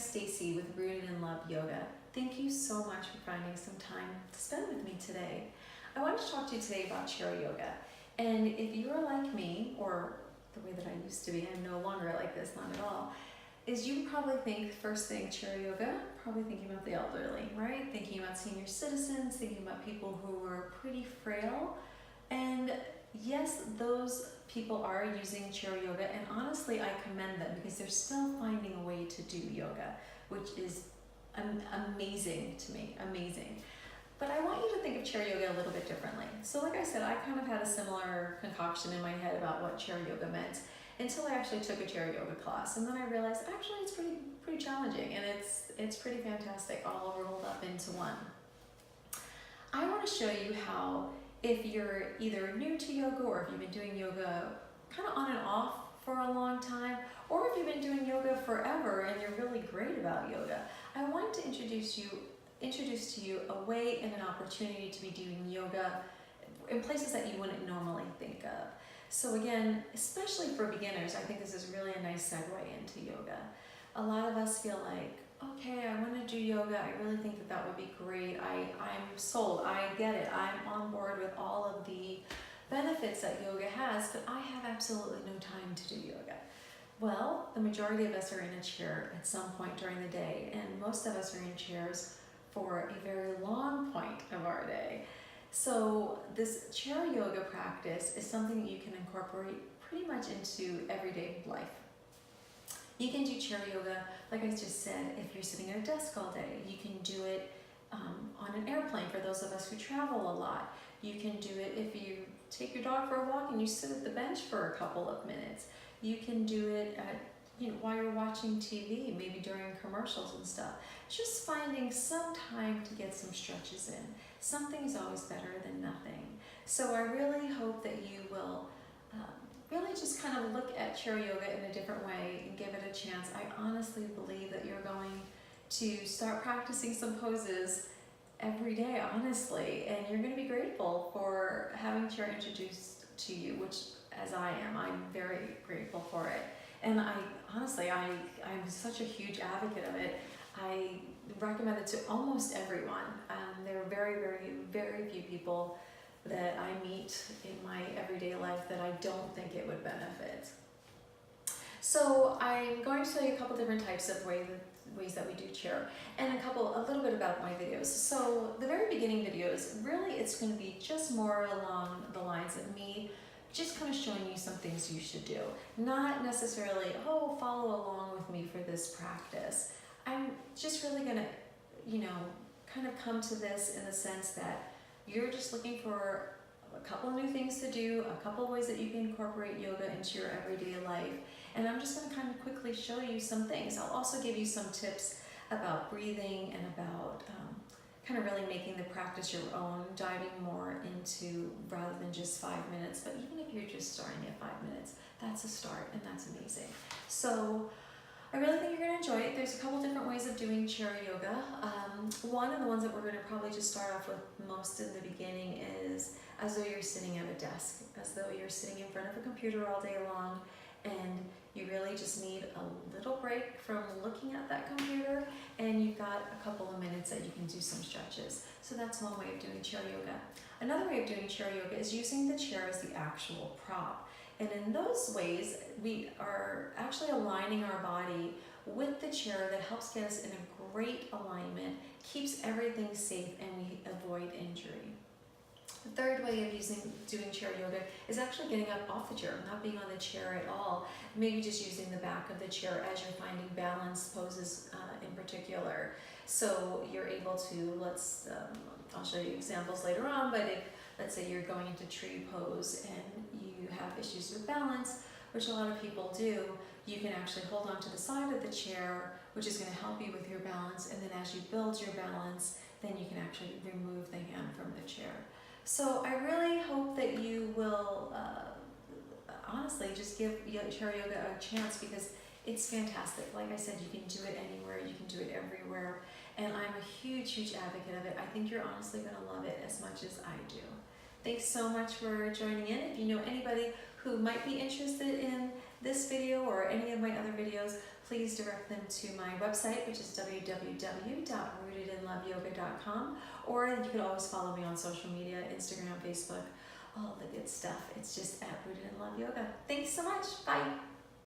Stacy with Rooted in Love Yoga. Thank you so much for finding some time to spend with me today. I wanted to talk to you today about chair yoga. And if you are like me, or the way that I used to be, I'm no longer like this, not at all, is you probably think first thing chair yoga, probably thinking about the elderly, right? Thinking about senior citizens, thinking about people who are pretty frail. And yes, those people are using chair yoga, and honestly I commend them because they're still finding a way to do yoga, which is amazing to me, amazing. But I want you to think of chair yoga a little bit differently. So like I said, I kind of had a similar concoction in my head about what chair yoga meant until I actually took a chair yoga class, and then I realized actually it's pretty challenging, and it's pretty fantastic, all rolled up into one. I want to show you how, if you're either new to yoga or if you've been doing yoga kind of on and off for a long time, or if you've been doing yoga forever and you're really great about yoga, I want to introduce to you a way and an opportunity to be doing yoga in places that you wouldn't normally think of. So again, especially for beginners, I think this is really a nice segue into yoga. A lot of us feel like, okay, I want to do yoga. I really think that that would be great. I'm sold. I get it. I'm on board with all of the benefits that yoga has, but I have absolutely no time to do yoga. Well, the majority of us are in a chair at some point during the day, and most of us are in chairs for a very long point of our day. So this chair yoga practice is something that you can incorporate pretty much into everyday life. You can do chair yoga, like I just said, if you're sitting at a desk all day. You can do it on an airplane for those of us who travel a lot. You can do it if you take your dog for a walk and you sit at the bench for a couple of minutes. You can do it while you're watching TV, maybe during commercials and stuff. Just finding some time to get some stretches in. Something's always better than nothing. So I really hope that you will really just kind of look at chair yoga in a different way and give it a chance. I honestly believe that you're going to start practicing some poses every day, honestly, and you're going to be grateful for having chair introduced to you, which, as I am, I'm very grateful for it. And I'm such a huge advocate of it. I recommend it to almost everyone. There are very, very, very few people that I meet in my everyday life that I don't think it would benefit. So I'm going to tell you a couple different types of ways that we do chair, and a little bit about my videos. So the very beginning videos, really it's going to be just more along the lines of me just kind of showing you some things you should do. Not necessarily, oh, follow along with me for this practice. I'm just really going to, kind of come to this in the sense that you're just looking for a couple of new things to do, a couple of ways that you can incorporate yoga into your everyday life. And I'm just going to kind of quickly show you some things. I'll also give you some tips about breathing and about kind of really making the practice your own, diving more into rather than just 5 minutes. But even if you're just starting at 5 minutes, that's a start, and that's amazing. So I really think you're going to enjoy it. There's a couple different ways of doing chair yoga. One of the ones that we're going to probably just start off with most in the beginning is as though you're sitting at a desk, as though you're sitting in front of a computer all day long, and you really just need a little break from looking at that computer, and you've got a couple of minutes that you can do some stretches. So that's one way of doing chair yoga. Another way of doing chair yoga is using the chair as the actual prop. And in those ways, we are actually aligning our body with the chair. That helps get us in a great alignment, keeps everything safe, and we avoid injury. The third way of doing chair yoga is actually getting up off the chair, not being on the chair at all. Maybe just using the back of the chair as you're finding balance poses in particular. So you're able to, I'll show you examples later on, but if, let's say you're going into tree pose and you have issues with balance, which a lot of people do, you can actually hold on to the side of the chair, which is going to help you with your balance, and then as you build your balance, then you can actually remove the hand from the chair. So I really hope that you will honestly just give chair yoga a chance, because it's fantastic. Like I said, you can do it anywhere, you can do it everywhere, and I'm a huge, huge advocate of it. I think you're honestly going to love it as much as I do. Thanks so much for joining in. If you know anybody who might be interested in this video or any of my other videos, please direct them to my website, which is www.rootedinloveyoga.com, or you can always follow me on social media, Instagram, Facebook, all the good stuff. It's just at Rooted in Love Yoga. Thanks so much. Bye.